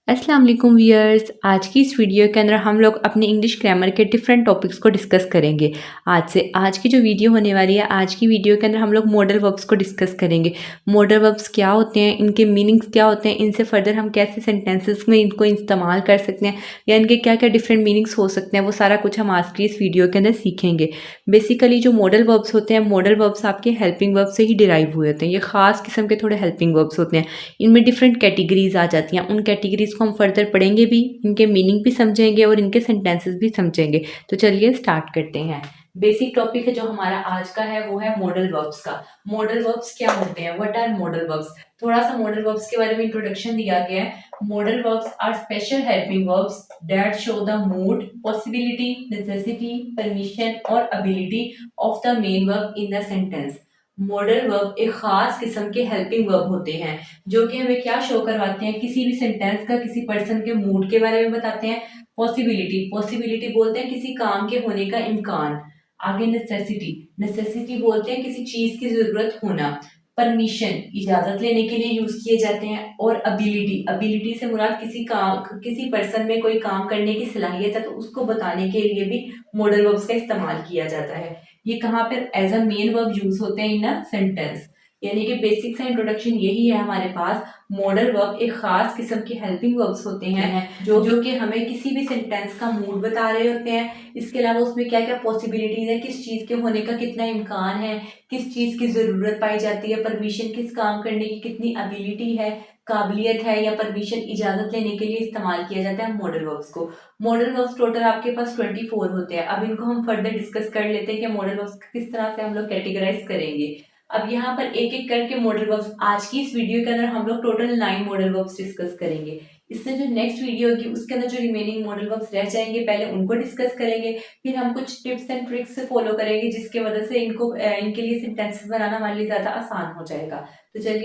अस्सलाम वालेकुम व्यूअर्स। आज की इस वीडियो के अंदर हम लोग अपने इंग्लिश ग्रामर के डिफरेंट टॉपिक्स को डिस्कस करेंगे। आज की जो वीडियो होने वाली है, आज की वीडियो के अंदर हम लोग मॉडल वर्ब्स को डिस्कस करेंगे। मॉडल वर्ब्स क्या होते हैं, इनके मीनिंग्स क्या होते हैं, इनसे फर्दर हम कैसे सेंटेंसेस में इनको इस्तेमाल कर सकते हैं या इनके क्या क्या डिफरेंट मीनिंग्स हो सकते हैं, वो सारा कुछ हम आज की इस वीडियो के अंदर सीखेंगे। बेसिकली जो मॉडल वर्ब्स होते हैं, मॉडल वर्ब्स आपके हेल्पिंग वर्ब से ही डिराइव हुए होते हैं। ये खास किस्म के थोड़े हेल्पिंग वर्ब्स होते हैं। इनमें डिफरेंट कैटेगरीज आ जाती हैं। उन कैटेगरीज को हम फर्दर पढ़ेंगे भी, इनके मीनिंग भी समझेंगे और इनके सेंटेंसेस भी समझेंगे। तो चलिए स्टार्ट करते हैं। बेसिक टॉपिक है जो हमारा आज का है वो है मॉडल वर्ब्स का। मॉडल वर्ब्स क्या होते हैं, व्हाट आर मॉडल वर्ब्स। थोड़ा सा मॉडल वर्ब्स के बारे में इंट्रोडक्शन दिया गया है। Modal verbs are special helping verbs that show the mood, possibility, necessity, permission और ability of the main verb in the sentence. Modal verb एक खास किस्म के हेल्पिंग वर्ब होते हैं जो कि हमें क्या शो करवाते हैं, किसी भी सेंटेंस का किसी पर्सन के मूड के बारे में बताते हैं। पॉसिबिलिटी बोलते हैं किसी काम के होने का इम्कान। आगे नेसेसिटी बोलते हैं किसी चीज की जरूरत होना। परमिशन इजाजत लेने के लिए यूज किए जाते हैं। और एबिलिटी से मुराद किसी पर्सन में कोई काम करने की सलाहियत है तो उसको बताने के लिए भी मॉडल वर्ब्स का इस्तेमाल किया जाता है। ये कहाँ पर as a main verb use होते हैं इन अ सेंटेंस। यानी कि बेसिक सा इंट्रोडक्शन यही है हमारे पास। मॉडल वर्ब एक खास किस्म के हेल्पिंग वर्ब्स होते हैं जो कि हमें किसी भी सेंटेंस का मूड बता रहे होते हैं। इसके अलावा उसमें क्या क्या पॉसिबिलिटीज है, किस चीज के होने का कितना इम्कान है, किस चीज की जरूरत पाई जाती है, परमिशन किस काम करने की कितनी एबिलिटी है, काबिलियत है, या परमिशन इजाजत लेने के लिए इस्तेमाल किया जाता है मॉडल वर्ब्स को। मॉडल वर्ब्स टोटल आपके पास 24 होते हैं। अब इनको हम फर्दर डिस्कस कर लेते हैं कि मॉडल वर्ब्स किस तरह से हम लोग कैटेगराइज करेंगे। अब यहाँ पर एक एक करके मॉडल वर्ब्स आज की इस वीडियो के अंदर हम लोग टोटल 9 मॉडल वर्ब्स डिस्कस करेंगे। इससे जो नेक्स्ट वीडियो होगी उसके अंदर जो रिमेनिंग मॉडल वर्ब्स रह जाएंगे पहले उनको डिस्कस करेंगे, फिर हम कुछ टिप्स एंड ट्रिक्स फॉलो करेंगे जिसकी वजह से इनके लिए सेंटेंसेस बनाना हमारे लिए ज्यादा आसान हो जाएगा। तो चलिए,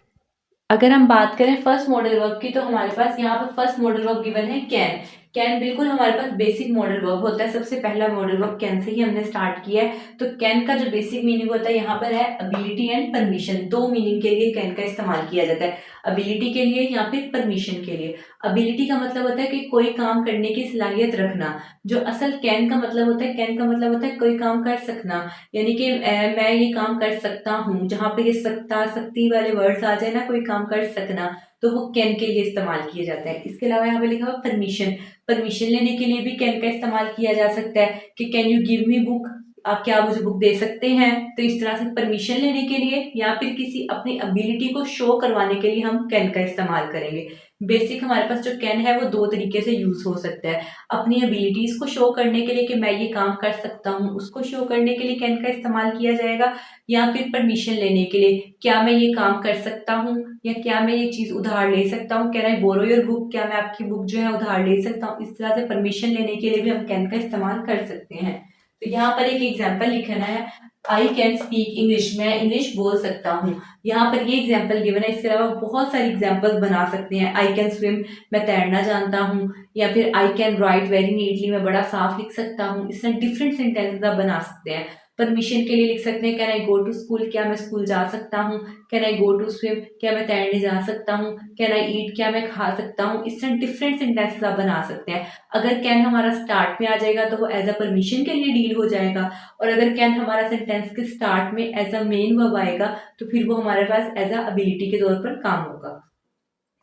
अगर हम बात करें फर्स्ट मॉडल वर्ब की तो हमारे पास यहाँ पर फर्स्ट मॉडल वर्ब गिवन है कैन। कैन बिल्कुल हमारे पास बेसिक मॉडल वर्ब होता है। सबसे पहला मॉडल वर्ब कैन से ही हमने स्टार्ट किया है। तो कैन का जो बेसिक मीनिंग होता है यहाँ पर है एबिलिटी एंड परमिशन। दो मीनिंग के लिए कैन का इस्तेमाल किया जाता है, एबिलिटी के लिए या फिर परमिशन के लिए। एबिलिटी का मतलब होता है कि कोई काम करने की सलाहियत रखना। जो असल कैन का मतलब होता है, कैन का मतलब होता है कोई काम कर सकना। यानी कि मैं ये काम कर सकता हूँ, जहाँ पे ये सकता सकती वाले वर्ड्स आ जाए ना, कोई काम कर सकना, तो वो कैन के लिए इस्तेमाल किए जाते हैं। इसके अलावा यहाँ पे लिखा हुआ परमिशन। परमिशन लेने के लिए भी कैन का इस्तेमाल किया जा सकता है कि can you give me book, आप क्या मुझे बुक दे सकते हैं। तो इस तरह से परमिशन लेने के लिए या फिर किसी अपनी एबिलिटी को शो करवाने के लिए हम कैन का इस्तेमाल करेंगे। बेसिक हमारे पास जो कैन है वो दो तरीके से यूज हो सकता है। अपनी एबिलिटीज को शो करने के लिए कि मैं ये काम कर सकता हूँ, उसको शो करने के लिए कैन का इस्तेमाल किया जाएगा। या फिर परमिशन लेने के लिए, क्या मैं ये काम कर सकता हूँ या क्या मैं ये चीज उधार ले सकता हूँ, can I borrow your book, क्या मैं आपकी बुक जो है उधार ले सकता हूँ। इस तरह से परमिशन लेने के लिए भी हम कैन का इस्तेमाल कर सकते हैं। तो यहाँ पर एक एग्जाम्पल लिखना है, आई कैन स्पीक इंग्लिश, मैं इंग्लिश बोल सकता हूँ। यहाँ पर ये एग्जाम्पल गिवन है। इसके अलावा बहुत सारी एग्जाम्पल्स बना सकते हैं। आई कैन स्विम, मैं तैरना जानता हूँ। या फिर I can write very neatly, मैं बड़ा साफ लिख सकता हूँ। इस तरह डिफरेंट सेंटेंसेस आप बना सकते हैं। परमिशन के लिए लिख सकते हैं can I go to school, क्या मैं स्कूल जा सकता हूँ। Can I go to swim, क्या मैं तैरने जा सकता हूँ। कैन आई ईट, क्या मैं खा सकता हूँ। इस तरह डिफरेंट सेंटेंसेस आप बना सकते हैं। अगर कैन हमारा स्टार्ट में आ जाएगा तो वो एज अ परमिशन के लिए डील हो जाएगा, और अगर कैन हमारा सेंटेंस के स्टार्ट में एज अ मेन वर्ब आएगा तो फिर वो हमारे पास एज अ एबिलिटी के तौर पर काम होगा।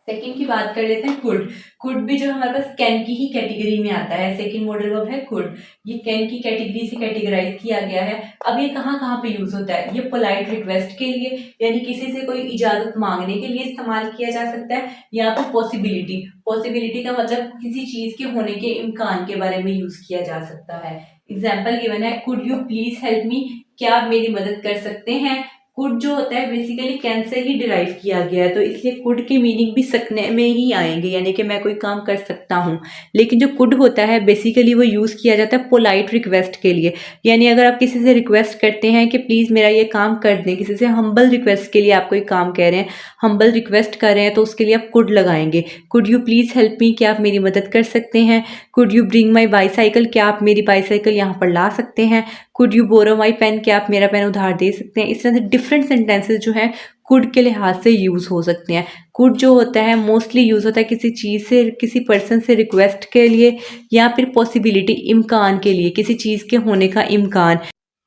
सेकंड की बात कर लेते हैं कुड। कुड भी जो हमारे पास कैन की ही कैटेगरी में आता है। सेकंड मॉडल वर्ब है कुड। ये कैन की कैटेगरी से कैटेगराइज किया गया है। अब ये कहाँ कहाँ पे यूज होता है, ये पोलाइट रिक्वेस्ट के लिए, यानी किसी से कोई इजाजत मांगने के लिए इस्तेमाल किया जा सकता है। या फिर पॉसिबिलिटी का मतलब किसी चीज के होने के इम्कान के बारे में यूज किया जा सकता है। एग्जाम्पल गिवन है, could you please help me, क्या आप मेरी मदद कर सकते हैं। कुड जो होता है basically can say he derive किया गया है, तो इसलिए कुड की मीनिंग भी सकने में ही आएंगे, यानी कि मैं कोई काम कर सकता हूँ। लेकिन जो कुड होता है बेसिकली वो यूज किया जाता है पोलाइट रिक्वेस्ट के लिए। यानी अगर आप किसी से रिक्वेस्ट करते हैं कि प्लीज मेरा ये काम कर दें, किसी से हम्बल रिक्वेस्ट के लिए आप कोई काम कह रहे हैं, हम्बल रिक्वेस्ट कर रहे हैं, तो उसके लिए आप कुड लगाएंगे। Could you please help me, क्या आप मेरी मदद कर सकते हैं। Could you bring my bicycle, क्या आप मेरी बाईसाइकिल यहाँ पर ला सकते हैं। Could you borrow my pen, क्या आप मेरा पेन उधार दे सकते हैं। इस तरह से डिफरेंट सेंटेंसेस जो हैं कुड के लिहाज से यूज़ हो सकते हैं। कुड जो होता है मोस्टली यूज़ होता है किसी चीज़ से, किसी पर्सन से रिक्वेस्ट के लिए या फिर पॉसिबिलिटी, इम्कान के लिए, किसी चीज़ के होने का इम्कान।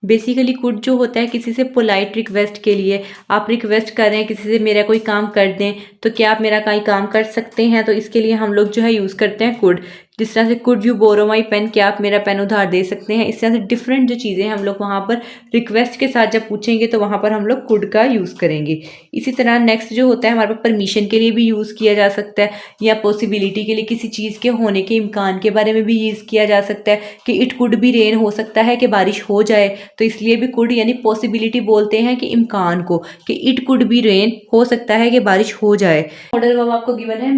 बेसिकली कुड जो होता है किसी से पोलाइट रिक्वेस्ट के लिए, आप रिक्वेस्ट कर रहे हैं किसी से मेरा कोई काम कर दें, तो क्या आप मेरा कोई काम कर सकते हैं, तो इसके लिए हम लोग जो है यूज़ करते हैं कुड। जिस तरह से could you borrow my pen, क्या आप मेरा पेन उधार दे सकते हैं। इस तरह से डिफरेंट जो चीज़ें हम लोग वहाँ पर रिक्वेस्ट के साथ जब पूछेंगे तो वहाँ पर हम लोग कुड का यूज़ करेंगे। इसी तरह नेक्स्ट जो होता है हमारे पास परमिशन के लिए भी यूज़ किया जा सकता है, या पॉसिबिलिटी के लिए, किसी चीज़ के होने के इम्कान के बारे में भी यूज़ किया जा सकता है कि इट कुड भी रेन, हो सकता है कि बारिश हो जाए, तो इसलिए भी कुड यानी पॉसिबिलिटी बोलते हैं कि इम्कान को, कि इट कुड बी रेन, हो सकता है कि बारिश हो जाए। मॉडल वर्ब आपको गिवन है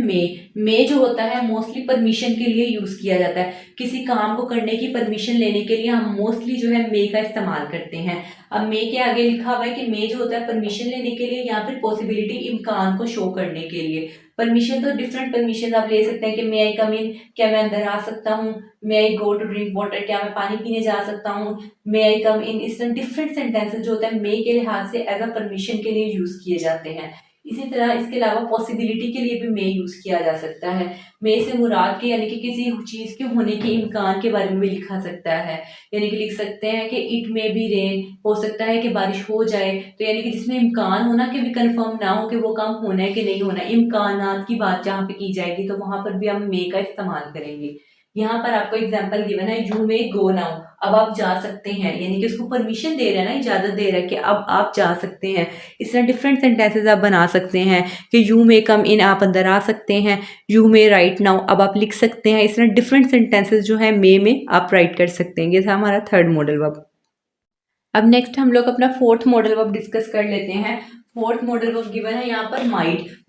मे जो होता है मोस्टली परमिशन के लिए यूज किया जाता है। किसी काम को करने की परमिशन लेने के लिए हम मोस्टली जो है मे का इस्तेमाल करते हैं। अब मे के आगे लिखा हुआ है कि मे जो होता है परमिशन लेने के लिए या फिर पॉसिबिलिटी, इम्कान को शो करने के लिए। परमिशन तो डिफरेंट परमिशन आप ले सकते हैं कि मे आई कम इन, क्या मैं अंदर आ सकता हूँ, मे आई गो टू ड्रिंक वाटर, क्या मैं पानी पीने जा सकता हूँ, मे आई कम इन। इस तरह डिफरेंट सेंटेंसेस जो होता है मे के लिहाज से एज अ परमिशन के लिए यूज किए जाते हैं। इसी तरह इसके अलावा पॉसिबिलिटी के लिए भी मे यूज किया जा सकता है। मे से मुराद के यानी कि किसी चीज के होने के इम्कान के बारे में भी लिखा सकता है, यानी कि लिख सकते हैं कि इट मे बी रेन, हो सकता है कि बारिश हो जाए, तो यानी कि जिसमें इम्कान होना कि भी कंफर्म ना हो कि वो काम होना है कि नहीं होना, इम्कानात की बात जहाँ पे की जाएगी तो वहां पर भी हम मे का इस्तेमाल करेंगे। यहाँ पर आपको एग्जाम्पल गिवन है, यू मे गो नाउ, अब आप जा सकते हैं, यानी कि उसको परमिशन दे रहे हैं ना, इजाजत दे रहा है कि अब आप जा सकते हैं। इस तरह डिफरेंट सेंटेंसेस आप बना सकते हैं कि यू मे कम इन, आप अंदर आ सकते हैं, यू मे राइट नाउ, अब आप लिख सकते हैं। इस तरह डिफरेंट सेंटेंसेस जो है मे में आप राइट कर सकते हैं। ये था हमारा थर्ड मॉडल वर्ब। अब नेक्स्ट हम लोग अपना फोर्थ मॉडल वर्ब डिस्कस कर लेते हैं। फोर्थ मॉडल वर्ब गिवन है यहाँ पर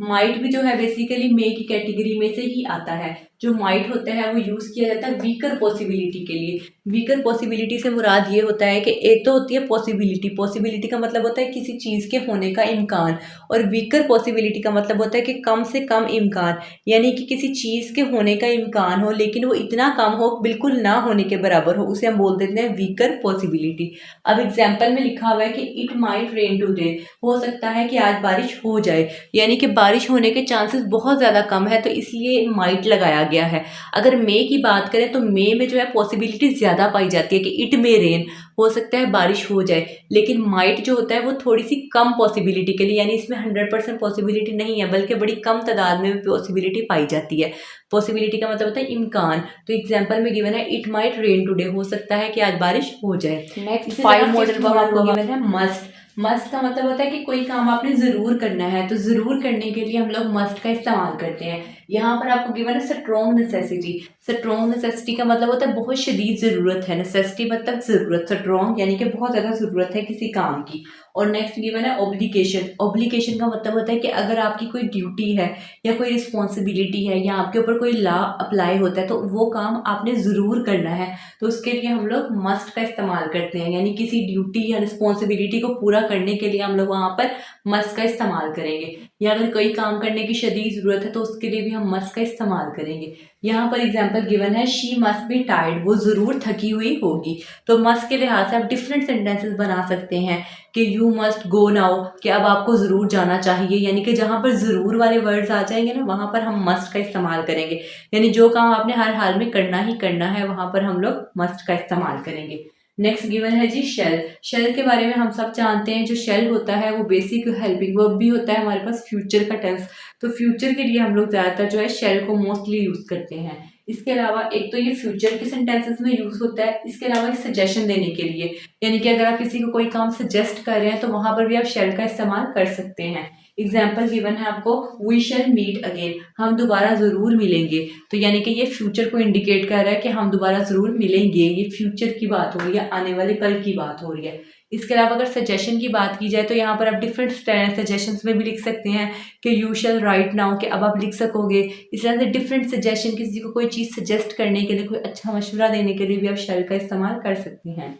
माइट भी जो है बेसिकली मे की कैटेगरी में से ही आता है। जो माइट होता है वो यूज किया जाता है वीकर पॉसिबिलिटी के लिए। वीकर पॉसिबिलिटी से मुराद ये होता है कि एक तो होती है पॉसिबिलिटी का मतलब होता है किसी चीज के होने का इम्कान, और वीकर पॉसिबिलिटी का मतलब होता है कि कम से कम इम्कान, यानी कि किसी चीज के होने का इम्कान हो लेकिन वो इतना कम हो बिल्कुल ना होने के बराबर हो, उसे हम बोल देते हैं वीकर पॉसिबिलिटी। अब एग्जाम्पल में लिखा हुआ है कि इट माइट रेन टुडे, हो सकता है कि आज बारिश हो जाए, यानी कि बारिश होने के चांसेस बहुत ज़्यादा कम है, तो इसलिए माइट लगाया गया है। अगर मे की बात करें तो मे में जो है पॉसिबिलिटी ज़्यादा पाई जाती है कि इट मे रेन, हो सकता है बारिश हो जाए, लेकिन माइट जो होता है वो थोड़ी सी कम पॉसिबिलिटी के लिए, यानी इसमें 100% पॉसिबिलिटी नहीं है बल्कि बड़ी कम तादाद में पॉसिबिलिटी पाई जाती है। पॉसिबिलिटी का मतलब होता है इम्कान। तो एग्जाम्पल में गिवन है इट माइट रेन टुडे, हो सकता है कि आज बारिश हो जाए। नेक्स्ट 5 मॉडल वर्ब आपको गिवन है मस्ट का मतलब होता है कि कोई काम आपने जरूर करना है, तो जरूर करने के लिए हम लोग मस्ट का इस्तेमाल करते हैं। यहाँ पर आपको गिवन है स्ट्रॉन्ग नेसेसिटी का मतलब होता है बहुत शदीद जरूरत है। नेसेसिटी मतलब जरूरत, स्ट्रॉन्ग यानी कि बहुत ज्यादा जरूरत है किसी काम की। और नेक्स्ट गिवन है ऑब्लिगेशन का मतलब होता है कि अगर आपकी कोई ड्यूटी है या कोई रिस्पॉन्सिबिलिटी है या आपके ऊपर कोई लॉ अप्लाई होता है तो वो काम आपने ज़रूर करना है, तो उसके लिए हम लोग मस्ट का इस्तेमाल करते हैं। यानी किसी ड्यूटी या रिस्पॉन्सिबिलिटी को पूरा करने के लिए हम लोग वहाँ पर मस्ट का इस्तेमाल करेंगे, या अगर कोई काम करने की शदीद ज़रूरत है तो उसके लिए भी हम मस्ट का इस्तेमाल करेंगे। यहाँ पर एग्जाम्पल गिवन है शी मस्ट बी टायर्ड, वो ज़रूर थकी हुई होगी। तो मस्ट के लिहाज से आप डिफरेंट सेंटेंसेस बना सकते हैं कि यू मस्ट गो नाउ, कि अब आपको ज़रूर जाना चाहिए, यानी कि जहाँ पर ज़रूर वाले वर्ड्स आ जाएंगे ना वहाँ पर हम मस्ट का इस्तेमाल करेंगे। यानी जो काम आपने हर हाल में करना ही करना है वहाँ पर हम लोग मस्ट का इस्तेमाल करेंगे। नेक्स्ट गिवन है जी शेल के बारे में हम सब जानते हैं। जो शेल होता है वो बेसिक हेल्पिंग वर्ब भी होता है हमारे पास, फ्यूचर का टेंस। तो फ्यूचर के लिए हम लोग ज़्यादातर जो है शेल को मोस्टली यूज़ करते हैं। इसके अलावा एक तो ये फ्यूचर के सेंटेंसेस में यूज़ होता है, इसके अलावा सजेशन देने के लिए, यानी कि अगर आप किसी को कोई काम सजेस्ट कर रहे हैं तो वहां पर भी आप शेल का इस्तेमाल कर सकते हैं। एग्जाम्पल गिवन है आपको, वी शैल मीट अगेन, हम दोबारा जरूर मिलेंगे। तो यानी कि ये फ्यूचर को इंडिकेट कर रहा है कि हम दोबारा जरूर मिलेंगे, ये फ्यूचर की बात हो रही है, आने वाले कल की बात हो रही है। इसके अलावा अगर सजेशन की बात की जाए तो यहाँ पर आप डिफरेंट सजेशंस में भी लिख सकते हैं कि यू शैल राइट नाउ, कि अब आप लिख सकोगे। इस तरह से डिफरेंट सजेशन, किसी को कोई चीज़ सजेस्ट करने के लिए, कोई अच्छा मशवरा देने के लिए भी आप शैल का इस्तेमाल कर सकते हैं।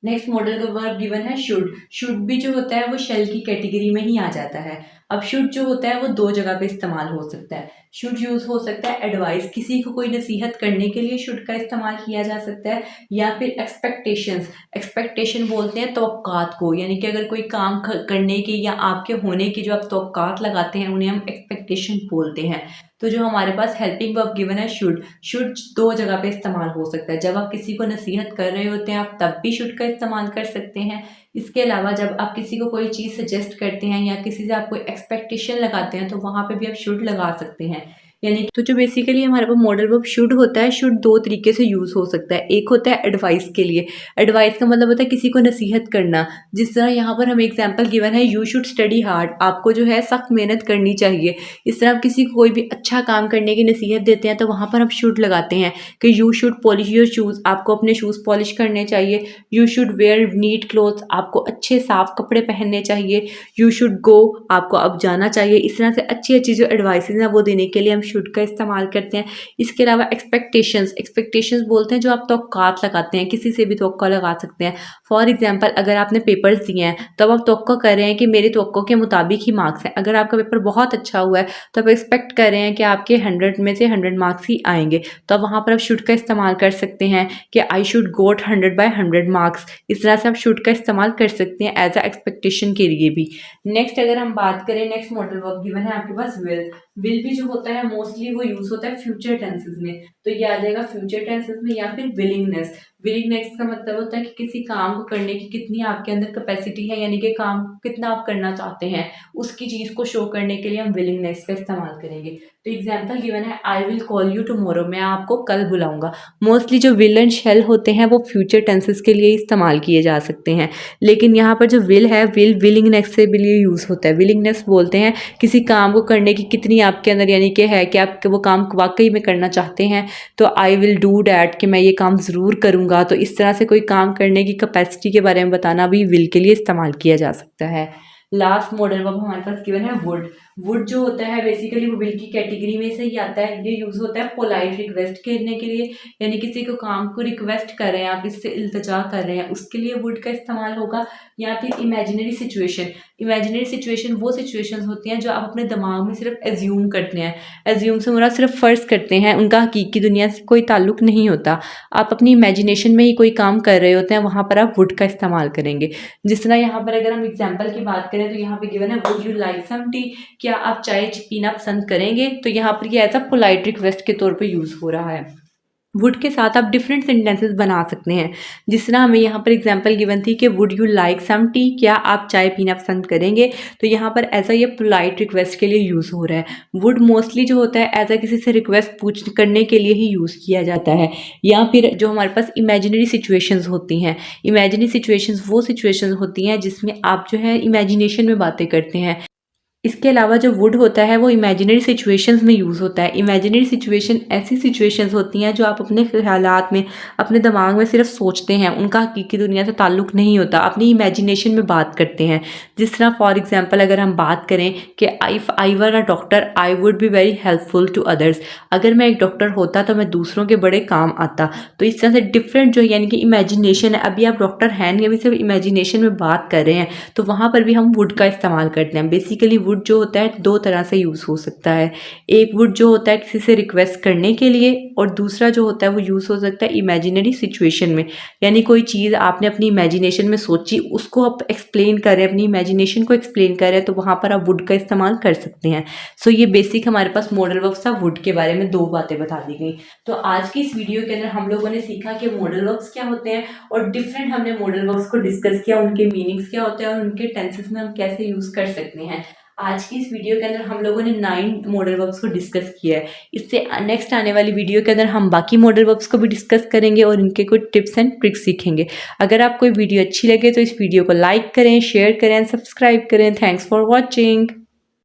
नेक्स्ट मॉडल का वर्ब गिवन है शुड भी जो होता है वो शेल की कैटेगरी में ही आ जाता है। अब शुड जो होता है वो दो जगह पे इस्तेमाल हो सकता है। शुड यूज़ हो सकता है एडवाइस, किसी को कोई नसीहत करने के लिए शुड का इस्तेमाल किया जा सकता है, या फिर एक्सपेक्टेशंस, एक्सपेक्टेशन बोलते हैं तवक्कात को, यानी कि अगर कोई काम करने की या आपके होने की जो आप तवक्कात लगाते हैं उन्हें हम एक्सपेक्टेशन बोलते हैं। तो जो हमारे पास हेल्पिंग वर्ब गिवन है शुड, शुड दो जगह पे इस्तेमाल हो सकता है। जब आप किसी को नसीहत कर रहे होते हैं आप तब भी शुड का इस्तेमाल कर सकते हैं। इसके अलावा जब आप किसी को कोई चीज़ सजेस्ट करते हैं या किसी से आप कोई एक्सपेक्टेशन लगाते हैं तो वहाँ पे भी आप शुड लगा सकते हैं। यानी तो जो बेसिकली हमारे पास मॉडल वर्ब शुड होता है, शुड दो तरीके से यूज़ हो सकता है। एक होता है एडवाइस के लिए, एडवाइस का मतलब होता है किसी को नसीहत करना। जिस तरह यहाँ पर हमें एग्जांपल गिवन है यू शुड स्टडी हार्ड, आपको जो है सख्त मेहनत करनी चाहिए। इस तरह आप किसी को कोई भी अच्छा काम करने की नसीहत देते हैं तो वहाँ पर हम शुड लगाते हैं कि you should polish your shoes, आपको अपने शूज़ पॉलिश करने चाहिए। You should wear neat clothes, आपको अच्छे साफ कपड़े पहनने चाहिए। यू शुड गो, आपको अब जाना चाहिए। इस तरह से अच्छी अच्छी जो एडवाइसेज हैं वो देने के लिए हम शुड का इस्तेमाल करते हैं। इसके अलावा एक्सपेक्टेशंस, एक्सपेक्टेशंस बोलते हैं जो आप तवक्कात लगाते हैं, किसी से भी तवक्का लगा सकते हैं। फॉर एग्जांपल अगर आपने पेपर्स दिए हैं तब आप तवक्का कर रहे हैं कि मेरे तवक्को के मुताबिक ही मार्क्स हैं। अगर आपका पेपर बहुत अच्छा हुआ है तो आप एक्सपेक्ट कर रहे हैं कि आपके 100 में से 100 मार्क्स ही आएंगे, तो वहाँ पर आप शुड का इस्तेमाल कर सकते हैं कि आई शुड गोट 100/100 मार्क्स। इस तरह से आप शुड का इस्तेमाल कर सकते हैं एज अ एक्सपेक्टेशन के लिए भी। नेक्स्ट अगर हम बात करें, नेक्स्ट मॉडल वर्ब गिवन है आपके पास विल। विल भी जो होता है मोस्टली वो यूज होता है फ्यूचर टेंसेस में, तो ये आ जाएगा फ्यूचर टेंसेस में, या फिर विलिंगनेस। विलिंगनेस का मतलब होता है कि किसी काम को करने की कितनी आपके अंदर कैपेसिटी है, यानी कि काम कितना आप करना चाहते हैं उसकी चीज को शो करने के लिए हम विलिंगनेस का इस्तेमाल करेंगे। तो एग्जाम्पल गिवन है I will call you tomorrow, मैं आपको कल बुलाऊंगा। मोस्टली जो विल एंड शेल होते हैं वो फ्यूचर टेंसेस के लिए इस्तेमाल किए जा सकते हैं, लेकिन यहाँ पर जो विल है विल विलिंगनेस से भी यूज होता है। विलिंगनेस बोलते हैं किसी काम को करने की कितनी आपके अंदर यानी कि है कि आप वो काम वाकई में करना चाहते हैं, तो आई विल डू डैट कि मैं ये काम ज़रूर करूँगा। तो इस तरह से कोई काम करने की कैपेसिटी के बारे में बताना भी विल के लिए इस्तेमाल किया जा सकता है। लास्ट मॉडल वर्ब हमारे पास गिवन है वुड। वुड जो होता है बेसिकली वो विल की कैटेगरी में से ही आता है। ये यूज होता है पोलाइट रिक्वेस्ट करने के लिए, यानी किसी को काम को रिक्वेस्ट कर रहे हैं आप, इससे इल्तजा कर रहे हैं, उसके लिए वुड का इस्तेमाल होगा। या फिर इमेजिनरी सिचुएशन, इमेजिनरी सिचुएशन वो सिचुएशंस होती हैं जो आप अपने दिमाग में सिर्फ एज्यूम करते हैं। एज्यूम से मुराद सिर्फ फ़र्ज करते हैं, उनका हकीकी दुनिया से कोई ताल्लुक नहीं होता। आप अपनी इमेजिनेशन में ही कोई काम कर रहे होते हैं, वहाँ पर आप वुड का इस्तेमाल करेंगे। जिस तरह यहाँ पर अगर हम एग्जाम्पल की बात करें तो यहाँ पे गिवन है would you like some tea, क्या आप चाय पीना पसंद करेंगे। तो यहाँ पर ये एज अ पोलाइट रिक्वेस्ट के तौर पे यूज़ हो रहा है। वुड के साथ आप डिफरेंट सेंटेंसेस बना सकते हैं। जिस तरह हमें यहाँ पर एग्जांपल गिवन थी कि would you like some tea, क्या आप चाय पीना पसंद करेंगे। तो यहाँ पर एज अ ये पोलाइट रिक्वेस्ट के लिए यूज़ हो रहा है। वुड मोस्टली जो होता है एज अ किसी से रिक्वेस्ट पूछ करने के लिए ही यूज़ किया जाता है। या फिर जो हमारे पास इमेजिनरी सिचुएशंस होती हैं, इमेजिनरी सिचुएशंस वो सिचुएशंस होती हैं जिसमें आप जो है इमेजिनेशन में बातें करते हैं। इसके अलावा जो वुड होता है वो इमेजिनरी सिचुएशंस में यूज़ होता है। इमेजिनरी सिचुएशन ऐसी सिचुएशंस होती हैं जो आप अपने ख्यालात में, अपने दिमाग में सिर्फ सोचते हैं, उनका हकीकी दुनिया से ताल्लुक़ नहीं होता, अपनी इमेजिनेशन में बात करते हैं। जिस तरह फॉर एग्जांपल अगर हम बात करें कि if I were a doctor I would be very helpful to others, अगर मैं एक डॉक्टर होता तो मैं दूसरों के बड़े काम आता। तो इस तरह से डिफरेंट जो यानी कि इमेजिनेशन है, अभी आप डॉक्टर हैं नहीं, अभी सिर्फ इमेजिनेशन में बात कर रहे हैं, तो वहाँ पर भी हम वुड का इस्तेमाल करते हैं। बेसिकली वुड जो होता है दो तरह से यूज़ हो सकता है। एक वुड जो होता है किसी से रिक्वेस्ट करने के लिए, और दूसरा जो होता है वो यूज़ हो सकता है इमेजिनरी सिचुएशन में, यानी कोई चीज़ आपने अपनी इमेजिनेशन में सोची, उसको आप एक्सप्लेन कर रहे हैं, अपनी इमेजिनेशन को एक्सप्लेन कर रहे हैं, तो वहाँ पर आप वुड का इस्तेमाल कर सकते हैं। सो ये बेसिक हमारे पास मॉडल वर्ब्स था। वुड के बारे में दो बातें बता दी गई। तो आज की इस वीडियो के अंदर हम लोगों ने सीखा कि मॉडल वर्ब्स क्या होते हैं, और डिफरेंट हमने मॉडल वर्ब्स को डिस्कस किया, उनके मीनिंग्स क्या होते हैं और उनके टेंसेस में हम कैसे यूज़ कर सकते हैं। आज की इस वीडियो के अंदर हम लोगों ने 9 मॉडल वर्ब्स को डिस्कस किया है। इससे नेक्स्ट आने वाली वीडियो के अंदर हम बाकी मॉडल वर्ब्स को भी डिस्कस करेंगे और इनके कुछ टिप्स एंड ट्रिक्स सीखेंगे। अगर आपको वीडियो अच्छी लगे तो इस वीडियो को लाइक करें, शेयर करें, सब्सक्राइब करें। Thanks for watching.